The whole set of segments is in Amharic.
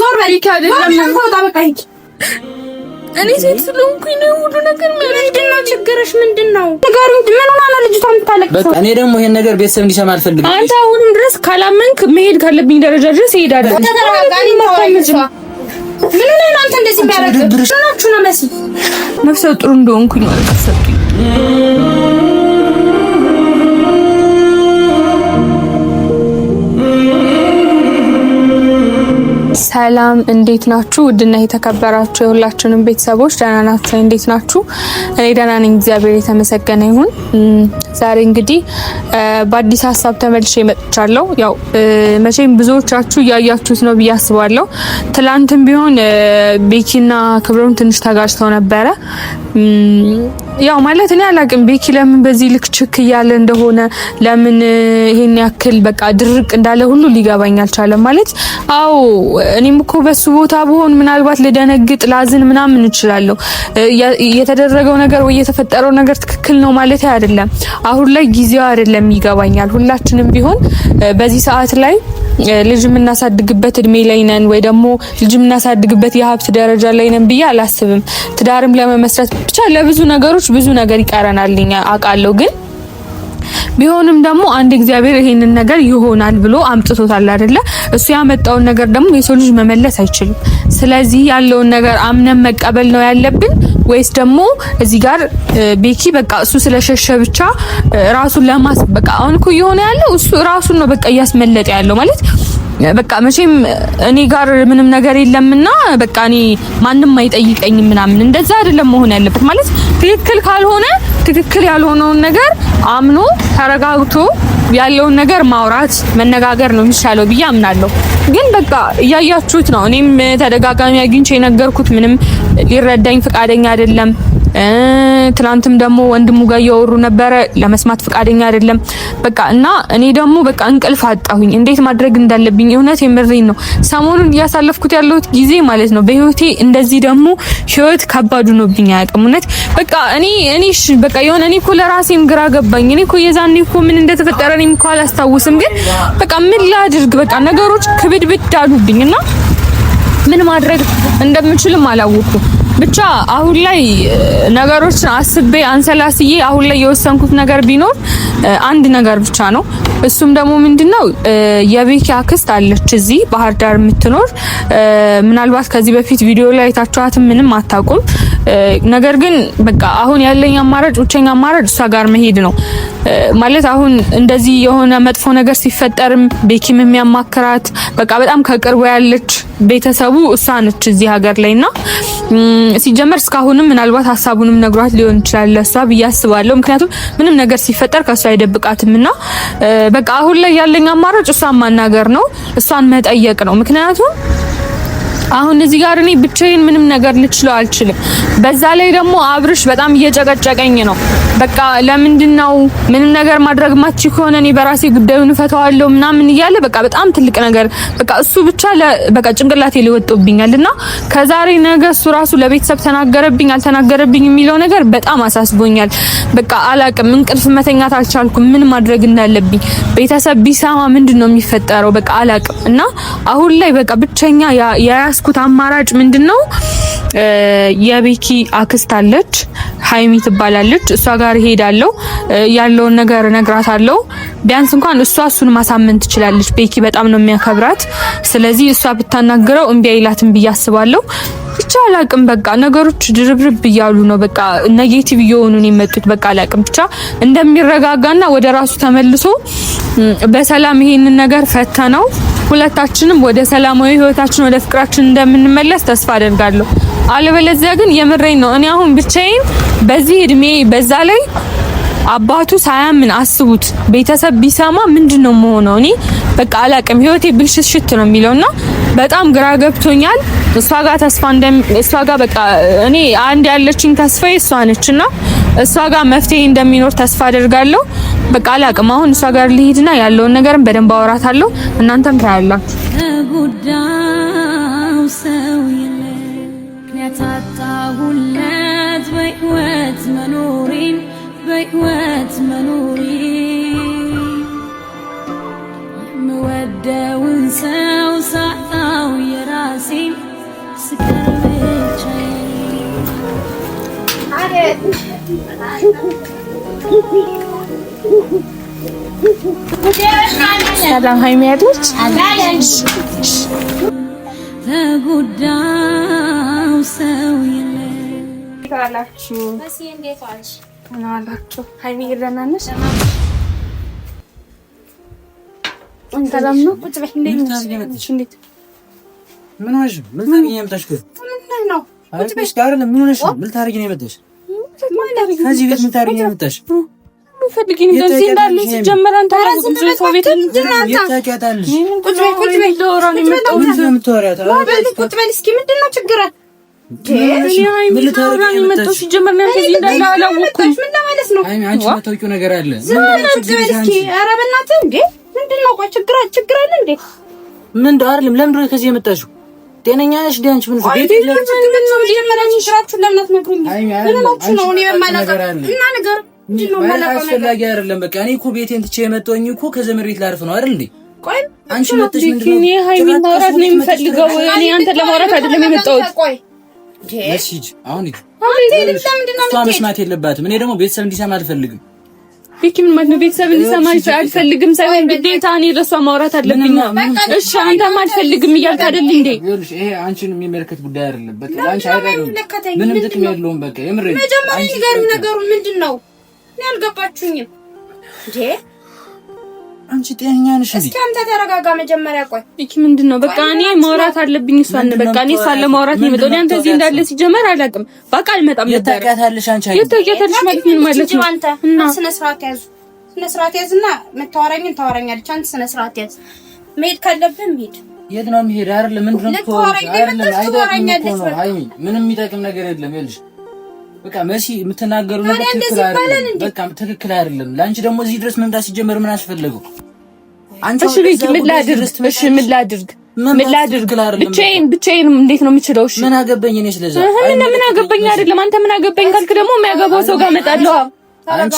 ዞር በልክ አይደለም ፎታ በቃ ሂድ። እኔ ሴት ስለሆንኩኝ ነው ሁሉ ነገር ምንድነው ችግርሽ? ምንድነው ነገር ምን ሆና ነው ልጅቷ የምታለቅሰው? እኔ ደግሞ ይሄን ነገር ቤተሰብ እንዲሰማ አልፈልግም። አንተ አሁንም ድረስ ካላመንክ መሄድ ካለብኝ ደረጃ ድረስ እሄዳለሁ። ተረጋጋኝ። ምን ነው እናንተ እንደዚህ የሚያደርጉ ናችሁ ነው መሲ ነፍሰ ጥሩ እንደሆንኩኝ ነው ተሰጥኝ። ሰላም እንዴት ናችሁ? ውድና የተከበራችሁ የሁላችንም ቤተሰቦች ደህና ናችሁ? እንዴት ናችሁ? እኔ ደህና ነኝ፣ እግዚአብሔር የተመሰገነ ይሁን። ዛሬ እንግዲህ በአዲስ ሀሳብ ተመልሼ መጥቻለሁ። ያው መቼም ብዙዎቻችሁ እያያችሁት ነው ብዬ አስባለሁ። ትላንትም ቢሆን ቤኪና ክብሮም ትንሽ ተጋጭተው ነበረ። ያው ማለት እኔ አላቅም ቤኪ ለምን በዚህ ልክ ችክ እያለ እንደሆነ ለምን ይሄን ያክል በቃ ድርቅ እንዳለ ሁሉ ሊገባኝ አልቻለም። ማለት አዎ እኔም እኮ በሱ ቦታ ብሆን ምናልባት ልደነግጥ ላዝን ምናምን እችላለሁ። የተደረገው ነገር ወይ የተፈጠረው ነገር ትክክል ነው ማለት አይደለም። አሁን ላይ ጊዜው አይደለም ይገባኛል። ሁላችንም ቢሆን በዚህ ሰዓት ላይ ልጅ የምናሳድግበት እድሜ ላይ ነን ወይ ደግሞ ልጅ የምናሳድግበት የሀብት ደረጃ ላይ ነን ብዬ አላስብም። ትዳርም ለመመስረት ብቻ ለብዙ ነገሮች ብዙ ነገር ይቀረናልኛ አውቃለሁ። ግን ቢሆንም ደግሞ አንድ እግዚአብሔር ይሄንን ነገር ይሆናል ብሎ አምጥቶታል አይደለ? እሱ ያመጣውን ነገር ደግሞ የሰው ልጅ መመለስ አይችልም። ስለዚህ ያለውን ነገር አምነን መቀበል ነው ያለብን ወይስ ደግሞ እዚህ ጋር ቤኪ በቃ እሱ ስለሸሸ ብቻ ራሱን በቃ አሁን እኮ የሆነ ያለው እሱ ራሱን ነው በቃ እያስመለጠ ያለው ማለት በቃ መቼም እኔ ጋር ምንም ነገር የለምና በቃ እኔ ማንንም አይጠይቀኝም ምናምን እንደዛ አይደለም መሆን ያለበት። ማለት ትክክል ካልሆነ ትክክል ያልሆነውን ነገር አምኖ ተረጋግቶ ያለውን ነገር ማውራት መነጋገር ነው የሚሻለው ብዬ አምናለሁ። ግን በቃ እያያችሁት ነው። እኔም ተደጋጋሚ አግኝቼ የነገርኩት ምንም ሊረዳኝ ፈቃደኛ አይደለም። ትላንትም ደግሞ ወንድሙ ጋር ያወሩ ነበረ ለመስማት ፈቃደኛ አይደለም። በቃ እና እኔ ደግሞ በቃ እንቅልፍ አጣሁኝ እንዴት ማድረግ እንዳለብኝ እውነት የምሬን ነው። ሰሞኑን እያሳለፍኩት ያለሁት ጊዜ ማለት ነው በህይወቴ እንደዚህ ደግሞ ህይወት ከባድ ሆኖብኝ አያውቅም። እውነት በቃ እኔ በቃ የሆነ እኔ እኮ ለራሴም ግራ ገባኝ። እኔ እኮ የዛኔ እኮ ምን እንደተፈጠረ እኔም እኮ አላስታውስም። ግን በቃ ምን ላድርግ በቃ ነገሮች ክብድብድ አሉብኝና ምን ማድረግ እንደምችልም አላወኩም። ብቻ አሁን ላይ ነገሮችን አስቤ አንሰላስዬ አሁን ላይ የወሰንኩት ነገር ቢኖር አንድ ነገር ብቻ ነው። እሱም ደግሞ ምንድነው የቤኪ አክስት አለች እዚህ ባህር ዳር የምትኖር ምናልባት ከዚህ በፊት ቪዲዮ ላይ አይታችኋት ምንም አታውቁም። ነገር ግን በቃ አሁን ያለኝ አማራጭ ብቸኛ አማራጭ እሷ ጋር መሄድ ነው። ማለት አሁን እንደዚህ የሆነ መጥፎ ነገር ሲፈጠርም ቤኪም የሚያማክራት በቃ በጣም ከቅርቡ ያለች ቤተሰቡ እሷ ነች እዚህ ሀገር ላይና ሲጀመር እስካሁንም ምናልባት ሐሳቡንም ነግሯት ሊሆን ይችላል ለሷ ብዬ አስባለሁ። ምክንያቱም ምንም ነገር ሲፈጠር ከሷ አይደብቃትምና በቃ አሁን ላይ ያለኝ አማራጭ እሷን ማናገር ነው፣ እሷን መጠየቅ ነው። ምክንያቱም አሁን እዚህ ጋር እኔ ብቻዬን ምንም ነገር ልችለው አልችልም። በዛ ላይ ደግሞ አብርሽ በጣም እየጨቀጨቀኝ ነው። በቃ ለምንድነው ምንም ነገር ማድረግ ማቺ ከሆነ እኔ በራሴ ጉዳዩን ፈታዋለሁ ምናምን እያለ በቃ በጣም ትልቅ ነገር በቃ እሱ ብቻ በቃ ጭንቅላቴ ሊወጣብኛልና ከዛሬ ነገ እሱ ራሱ ለቤተሰብ ተናገረብኝ አልተናገረብኝ የሚለው ነገር በጣም አሳስቦኛል። በቃ አላቅም፣ እንቅልፍ መተኛት አልቻልኩም ምን ማድረግ እንዳለብኝ። ቤተሰብ ቢሰማ ምንድነው የሚፈጠረው በቃ አላቅም። እና አሁን ላይ በቃ ብቸኛ ያስኩት አማራጭ ምንድነው የቤኪ አክስት አለች ሃይሚ ትባላለች። እሷ ጋር ሄዳለሁ ያለውን ነገር ነግራታለሁ። ቢያንስ እንኳን እሱን ማሳመን ትችላለች። ቤኪ በጣም ነው የሚያከብራት። ስለዚህ እሷ ብታናግረው እምቢ አይላትም ብዬ አስባለሁ። ብቻ አላቅም በቃ ነገሮች ድርብርብ እያሉ ነው። በቃ ኔጌቲቭ እየሆኑ ነው የመጡት። በቃ አላቅም ብቻ እንደሚረጋጋና ወደ ራሱ ተመልሶ በሰላም ይሄንን ነገር ፈተነው ሁለታችንም ወደ ሰላማዊ ህይወታችን ወደ ፍቅራችን እንደምንመለስ ተስፋ አደርጋለሁ። አለበለዚያ ግን የምሬን ነው እኔ አሁን ብቻዬን በዚህ እድሜ በዛ ላይ አባቱ ሳያምን አስቡት ቤተሰብ ቢሰማ ምንድነው መሆነው? እኔ በቃ አላቅም ህይወቴ ብልሽት ነው የሚለውና በጣም ግራ ገብቶኛል። እሷ ጋር በቃ እኔ አንድ ያለችኝ ተስፋዬ እሷ ነችና እሷ ጋር መፍትሄ እንደሚኖር ተስፋ አደርጋለሁ። በቃ አላቅም አሁን እሷ ጋር ልሂድና ያለውን ነገርም በደንብ አወራታለሁ። እናንተም ታያላችሁ። ጉዳው ሰው ያታጣሁለት በህይወት መኖሬን የምወደውን ሰው ሳጣው ሰላም ሃይሚያቶች ተጎዳው ሰው ይላችሁ አላችሁ ሃይሚ ይረናነሽ ሰላም ነው። ቁጭ በይ። እንዴት ምን ሆነሽ? ምን ታርጊ ነው የመጣሽ? ምን ነው? ቁጭ በይ። ምን ሆነሽ? ምን ታርጊ ነው የመጣሽ? ከዚህ ቤት ምን ታርጊ ነው የመጣሽ? ፈልጊኝ እንደዚህ እንዳለ ሲጀመር አንተ አራዝም ሰው ቤት ታውቂያታለሽ። ቁጭ በይ። ቁጭ በይ። ምንድን ነው የምታወሪያት? ቁጭ በይ እስኪ። ምንድን ነው ችግር? ምን ልታረጊ ነው የመጣሽ? ሲጀመር ነው እንደዚህ እንዳለ አላወኩም። ምን ለማለት ነው? አንቺ የምታውቂው ነገር አለ። ቁጭ በይ እስኪ። ኧረ በእናትህ እንዴ! ምንድን ነው? ቆይ ችግር አለ እንዴ? ምን አይደለም። ለምንድን ነው ከዚህ የመጣሽው? ጤነኛ ነሽ? ዲያንች ምን ቤት ምንድን ነው መጀመሪያ ስራችሁን ለምን አትነግሩኝ? ምን ሆናችሁ ነው? እኔ የማላውቀው እና ነገር ምንድን ነው የማላውቀው ነገር? አስፈላጊ አይደለም። በቃ እኔ እኮ ቤቴን ትቼ የመጣሁኝ እኮ ከዘመድ ቤት ላርፍ ነው አይደል እንዴ? ቆይ አንቺ መጥተሽ ምንድን ነው? እኔ ሃይሚን ማውራት ነው የምፈልገው። እኔ አንተ ለማውራት አይደለም የመጣሁት። ቆይ እሺ አሁን እሷ መስማት የለባትም። እኔ ደግሞ ቤተሰብ እንዲሰማ አልፈልግም። ቢኪ ምን ማለት ነው? ቤተሰብ እንዲሰማ አልፈልግም ሳይሆን ግዴታ እኔ ለሷ ማውራት አለብኝ። እሺ አንተም አልፈልግም እያልክ አይደል እንዴ? ይኸውልሽ ይሄ አንቺን የሚመለከት ጉዳይ አይደለም። በቃ አንቺ አይደለም ምንም ጥቅም የለውም። በቃ የምር መጀመሪያ ንገሪው ነገሩ ምንድን ነው? እኔ አልገባችሁኝም እንዴ? አንቺ ጤነኛ ነሽ እንዴ? እስኪ አንተ ተረጋጋ መጀመሪያ። ቆይ ቢኪ ምንድነው? በቃ እኔ ማውራት አለብኝ እሷን። በቃ እኔ እሷን ለማውራት ነው የመጣሁት። አንተ እዚህ እንዳለ ሲጀመር አላውቅም። በቃ አልመጣም ነበር። የታውቂያታለሽ አንቺ አይደል? የታውቂያታለሽ ማለት ምን ማለት ነው? አንተ ስነ ስርዓት ያዝ፣ ስነ ስርዓት ያዝና የምታወራኝን ታወራኛለች። አንተ ስነ ስርዓት ያዝ። መሄድ ካለብን ሂድ። የት ነው የሚሄድ? አይደለም ምንድነው ምንም የሚጠቅም ነገር የለም። ይኸውልሽ በቃ መሲ የምትናገሩ ነገር ትክክል አይደለም። በቃ ትክክል አይደለም። ለአንቺ ደግሞ እዚህ ድረስ መምጣት ሲጀመር ምን አስፈለገው? አንቺ እሺ ቤት ምን ላድርግ? እሺ ምን ላድርግ? ብቻዬን እንዴት ነው የምችለው? እሺ ምን አገባኝ እኔ ስለዛ? ምን አገባኝ አይደለም። አንተ ምን አገባኝ ካልክ ደግሞ የሚያገባው ሰው ጋር እመጣለሁ። አንቺ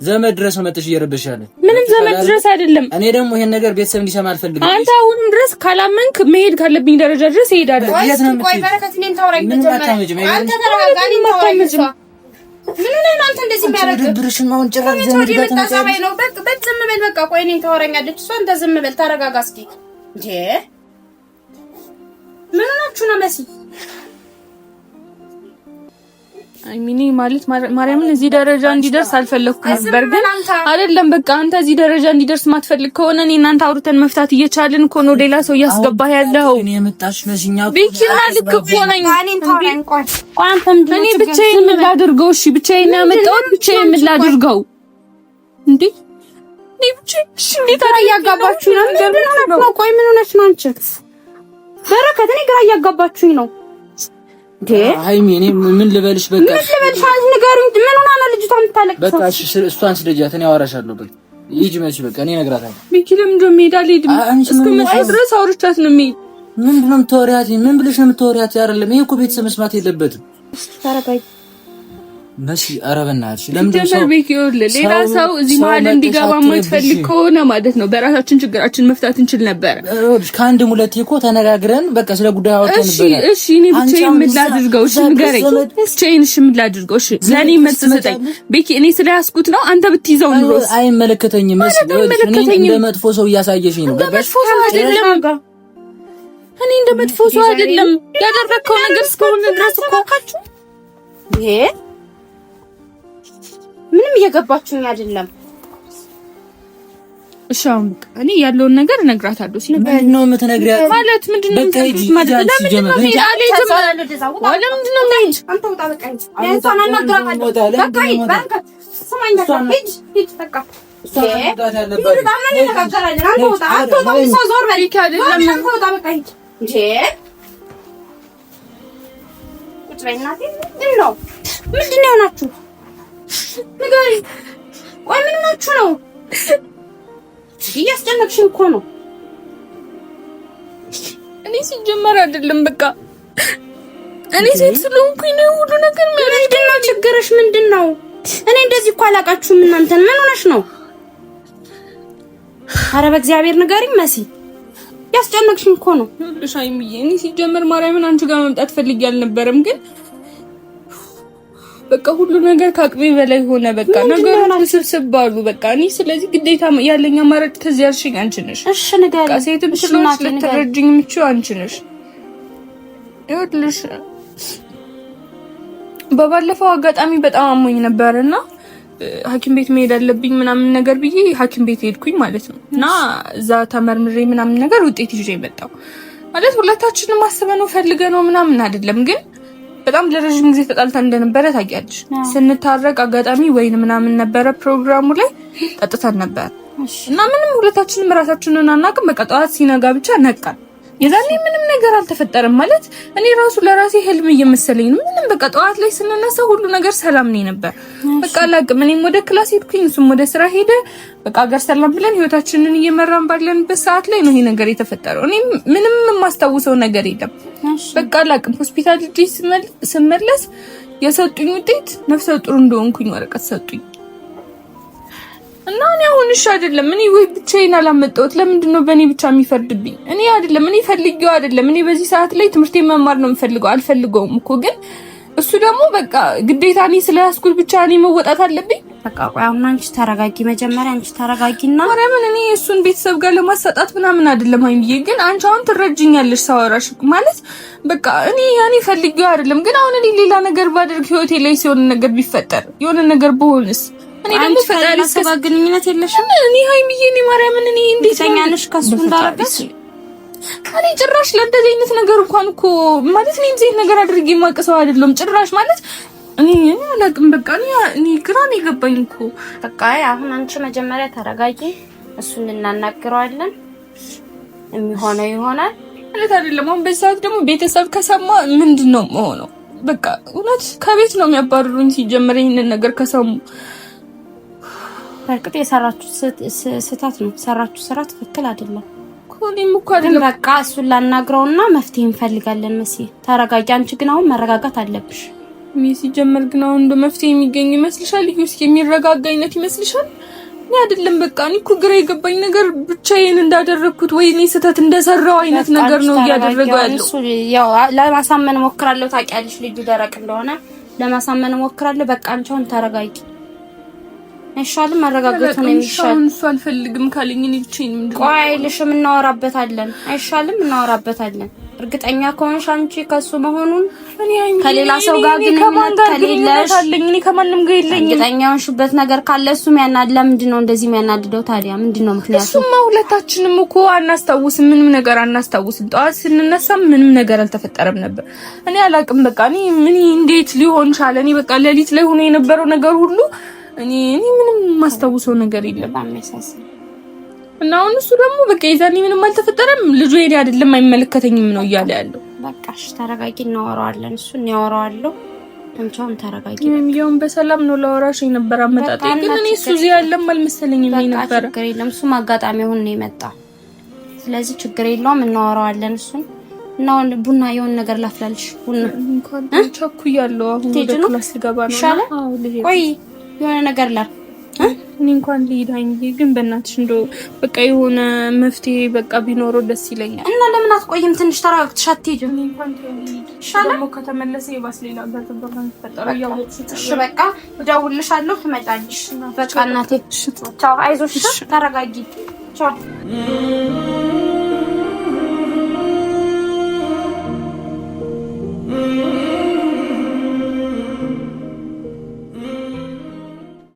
ዘመድ ድረስ መጥተሽ እየረበሻለሽ። ምንም ዘመድ ድረስ አይደለም። እኔ ደግሞ ይሄን ነገር ቤተሰብ እንዲሰማ አልፈልግም። አንተ አሁንም ድረስ ካላመንክ መሄድ ካለብኝ ደረጃ ድረስ እሄዳለሁ። ቆይ በረከት እኔን ታወራኝ መጀመሪያ። አንተ ተረጋጋ። እኔን ታወራኝ መጀመሪያ። ምን ነው አንተ እንደዚህ የሚያደርግ? ድርሽን ማውን ጭራሽ ዘመድ ጋር ተመጣጣኝ ነው። በቃ ዝም በል በቃ። ቆይ እኔን ታወራኛለች እሷ። አንተ ዝም በል ተረጋጋ እስኪ። እንዴ ምን ሆናችሁ ነው መሲ? አይሚኒ ማለት ማርያምን እዚህ ደረጃ እንዲደርስ አልፈለኩም ነበር፣ ግን አይደለም በቃ አንተ እዚህ ደረጃ እንዲደርስ ማትፈልግ ከሆነ እኔ እናንተ አውርተን መፍታት እየቻልን እኮ ነው ሌላ ሰው እያስገባህ ያለው። እኔ የመጣሽ መሲኛው ቢኪና ልክ እኮ ነኝ። እኔ ብቻዬን ምን ላድርገው? እሺ ብቻዬን ያመጣሁት ብቻዬን ምን ላድርገው? እንዴ እኔ ብቻዬን እንዴት እያጋባችሁኝ ነው? ነገር ቆይ ምን ሆነሽ ነው አንቺ? በረከት እኔ ግራ እያጋባችሁኝ ነው። ሃይሚ እኔ ምን ልበልሽ? በቃ ምን ልበልሽ? አንቺ ንገሩኝ። ምን ሆና ነው ልጅቷ የምታለቅሰው? በቃ እሷን ስደጃት፣ እኔ አወራሻለሁ። በቃ ሂጂ መሲ፣ በቃ እኔ እነግራታለሁ። ቢኪ ለምንድን ነው የምሄድ? አልሄድም። እስከመጣ ድረስ አውርቻት ነው የምሄድ። ምንድን ነው የምታወሪያት? ምን ብለሽ ነው የምታወሪያት? አይደለም ይሄ እኮ ቤተሰብ መስማት የለበትም። ተረጋጊ መሲ። ኧረ በእናትሽ ለምንድን ነው ሌላ ሰው እዚህ መሀል እንዲገባ የማትፈልግ ከሆነ ማለት ነው በራሳችን ችግራችን መፍታት እንችል ነበር። ከአንድም ሁለቴ እኮ ተነጋግረን በቃ ስለ ጉዳዩ አውጥተን ነበር። እሺ እኔ ብቻዬን ምን ላድርገው? እሺ ንገረኝ። ብቻዬን እሺ ምን ላድርገው? እሺ ለኔ መልስ ስጠኝ ቤኪ። እኔ ስለያዝኩት ነው አንተ ብትይዘው ነው። አይመለከተኝም መሲ። እኔ እንደ መጥፎ ሰው እያሳየሽኝ ነው። መጥፎ ሰው አይደለም። እኔ እንደ መጥፎ ሰው አይደለም። ያደረከው ነገር እስከሆነ ድረስ እኮ ይሄ ምንም እየገባችሁኝ አይደለም። እሺ አሁን እኔ ያለውን ነገር እነግራታለሁ። ምንድን ነው የምትነግሪያት? ማለት ምንድን ነው ማለት ለምንድን ነው ምንድን ነው የሆናችሁ? ንገሪ። ቆይ ምን ሆናችሁ ነው? እያስጨነቅሽኝ እኮ ነው። እኔ ሲጀመር አይደለም በቃ እኔ ሴት ስለሆንኩኝ ነው ሁሉ ነገር። ምንድን ነው ችግርሽ? ምንድን ነው? እኔ እንደዚህ እኮ አላውቃችሁም እናንተን። ምን ሆነሽ ነው? ኧረ በእግዚአብሔር ንገሪኝ መሲ። ያስጨነቅሽኝ እኮ ነው። ሁሉሽ አይምዬ። እኔ ሲጀመር ማርያምን አንቺ ጋር መምጣት ፈልጌ አልነበረም፣ ግን በቃ ሁሉ ነገር ከአቅሜ በላይ ሆነ። በቃ ነገሮች ውስብስብ አሉ። በቃ እኔ ስለዚህ ግዴታ ያለኝ አማራጭ ከዚህ ያልሽኝ አንቺ ነሽ። እሺ ንገሪኝ። በቃ ሴትም ስለሆንሽ ልትረጂኝ የምችይው አንቺ ነሽ። ይኸውልሽ በባለፈው አጋጣሚ በጣም አሞኝ ነበርና ሐኪም ቤት መሄድ አለብኝ ምናምን ነገር ብዬ ሐኪም ቤት ሄድኩኝ ማለት ነው። እና እዛ ተመርምሬ ምናምን ነገር ውጤት ይዤ መጣሁ ማለት ሁለታችንም አስበነው ፈልገነው ምናምን አይደለም፣ ግን በጣም ለረጅም ጊዜ ተጣልተን እንደነበረ ታውቂያለሽ። ስንታረቅ አጋጣሚ ወይን ምናምን ነበረ ፕሮግራሙ ላይ ጠጥተን ነበር እና ምንም ሁለታችንም ራሳችንን አናውቅም። በቃ ጠዋት ሲነጋ ብቻ ነቃን። የዛኔ ምንም ነገር አልተፈጠረም ማለት እኔ ራሱ ለራሴ ህልም እየመሰለኝ ነው። ምንም በቃ ጠዋት ላይ ስንነሳ ሁሉ ነገር ሰላም ነበር። በቃ አላውቅም። እኔም ወደ ክላስ ሄድኩኝ፣ እሱም ወደ ስራ ሄደ። በቃ ሀገር ሰላም ብለን ህይወታችንን እየመራን ባለንበት ሰዓት ላይ ነው ይሄ ነገር የተፈጠረው። እኔ ምንም የማስታውሰው ነገር የለም። በቃ አላውቅም። ሆስፒታል ስመለስ የሰጡኝ ውጤት ነፍሰ ጡር እንደሆንኩኝ ወረቀት ሰጡኝ። እና እኔ አሁን እሺ አይደለም እኔ ወይ ብቻዬን አላመጣሁት። ለምንድን ነው በእኔ ብቻ የሚፈርድብኝ? እኔ አይደለም እኔ ፈልጌው አይደለም። እኔ በዚህ ሰዓት ላይ ትምህርቴን መማር ነው የምፈልገው። አልፈልገውም እኮ ግን እሱ ደግሞ በቃ ግዴታ እኔ ስለያዝኩት ብቻ እኔ መወጣት አለብኝ። በቃ ቆይ አሁን አንቺ ተረጋጊ። መጀመሪያ አንቺ ተረጋጊና ማርያምን እኔ እሱን ቤተሰብ ጋር ለማሳጣት ምናምን አይደለም አይምዬ። ግን አንቺ አሁን ትረጅኛለሽ ሳወራሽ ማለት በቃ እኔ ፈልጌው አይደለም። ግን አሁን እኔ ሌላ ነገር ባደርግ ህይወቴ ላይ ሲሆን ነገር ቢፈጠር የሆነ ነገር በሆንስ እኔ ደግሞ ፈጣሪ ግንኙነት የለሽም። እኔ ሃይሚዬ እኔ ማርያምን እኔ እንዴት ተኛነሽ ከሱ እንዳረጋሽ እኔ ጭራሽ ለእንደዚህ አይነት ነገር እንኳን እኮ ማለት እኔ እንደዚህ ነገር አድርጌ የማቀሰው አይደለም ጭራሽ ማለት እኔ አላውቅም። በቃ እኔ ግራ ነው የገባኝ እኮ። በቃ አሁን አንቺ መጀመሪያ ተረጋጊ፣ እሱን እናናግረዋለን፣ የሚሆነው ይሆናል ማለት አይደለም። አሁን በዚህ ሰዓት ደግሞ ቤተሰብ ከሰማ ምንድነው የምሆነው? በቃ እውነት ከቤት ነው የሚያባርሩኝ ሲጀመር ይሄንን ነገር ከሰሙ። በርግጥ የሰራችሁ ስህተት ነው። ሰራችሁ ስራ ትክክል አይደለም። ኮኔም እኮ አይደለም። በቃ እሱን ላናግረውና መፍትሄ እንፈልጋለን። መሲ ተረጋጊ። አንቺ ግን አሁን መረጋጋት አለብሽ። ሲጀመር ግን አሁን እንደ መፍትሄ የሚገኝ ይመስልሻል? ይሁስ የሚረጋጋ አይነት ይመስልሻል? እኔ አይደለም በቃ እኔ እኮ ግራ የገባኝ ነገር ብቻዬን እንዳደረኩት ወይ እኔ ስህተት እንደሰራው አይነት ነገር ነው እያደረገው ያለው። ያው ለማሳመን ሞክራለሁ። ታውቂያለሽ ልጁ ደረቅ እንደሆነ ለማሳመን ሞክራለሁ። በቃ አንቺ አሁን ተረጋጊ። አይሻልም? መረጋጋት ነው የሚሻል። እሱ አልፈልግም ካለኝ እኔ ብቻዬን ምንድነው? ቆይ ልሽም እናወራበታለን። አይሻልም? እናወራበታለን። እርግጠኛ ከሆንሽ አንቺ ከሱ መሆኑን ከሌላ ሰው ጋር ግንኙነት ከሌለሽ እኔ ከማንም ጋር የለኝም። እርግጠኛ ሆንሽበት ነገር ካለ እሱም ያናድላ። ምንድነው እንደዚህ የሚያናድደው ታዲያ? ምንድነው ምክንያቱ? እሱማ ሁለታችንም እኮ አናስታውስም፣ ምንም ነገር አናስታውስም። ጠዋት ስንነሳ ምንም ነገር አልተፈጠረም ነበር። እኔ አላውቅም። በቃ እኔ እንዴት ሊሆን ቻለ? እኔ በቃ ሌሊት ላይ ሆኖ የነበረው ነገር ሁሉ እኔ ምንም ማስታውሰው ነገር የለም። እና አሁን እሱ ደግሞ በቃ የዛኔ ምንም አልተፈጠረም፣ ልጁ የኔ አይደለም አይመለከተኝም ነው እያለ ያለው። በቃ እሺ ተረጋጊ፣ እናወራዋለን። እሱን ያወራዋለሁ። አንቺም ተረጋጊ። የሚያውን በሰላም ነው ላወራሽ የነበረ አመጣጤ። ግን እኔ እሱ እዚህ ያለም አልመሰለኝም ነበር። ችግር የለም፣ እሱም አጋጣሚ ሆኖ ነው የመጣው። ስለዚህ ችግር የለውም፣ እናወራዋለን እሱን። እና ቡና የሆነ ነገር ላፍላልሽ። ቡና እንኳን ቸኩያለሁ። አሁን ወደ ክላስ ልገባ ነው። አዎ ልሄድ። ቆይ የሆነ ነገር ላል እኔ እንኳን ልሄድ አይንዬ፣ ግን በእናትሽ እንደው በቃ የሆነ መፍትሄ በቃ ቢኖረው ደስ ይለኛል። እና ለምን አትቆይም? ትንሽ ተረጋግተሽ አትሄጂም? እኔ እንኳን ደግሞ ከተመለሰ ይባስ ሌላ ገርበን ተፈጠረ ያወቅሽ። እሺ በቃ እደውልልሻለሁ፣ ትመጣለሽ። በቃ እናቴ ቻው፣ አይዞሽ፣ ተረጋጊ። ቻው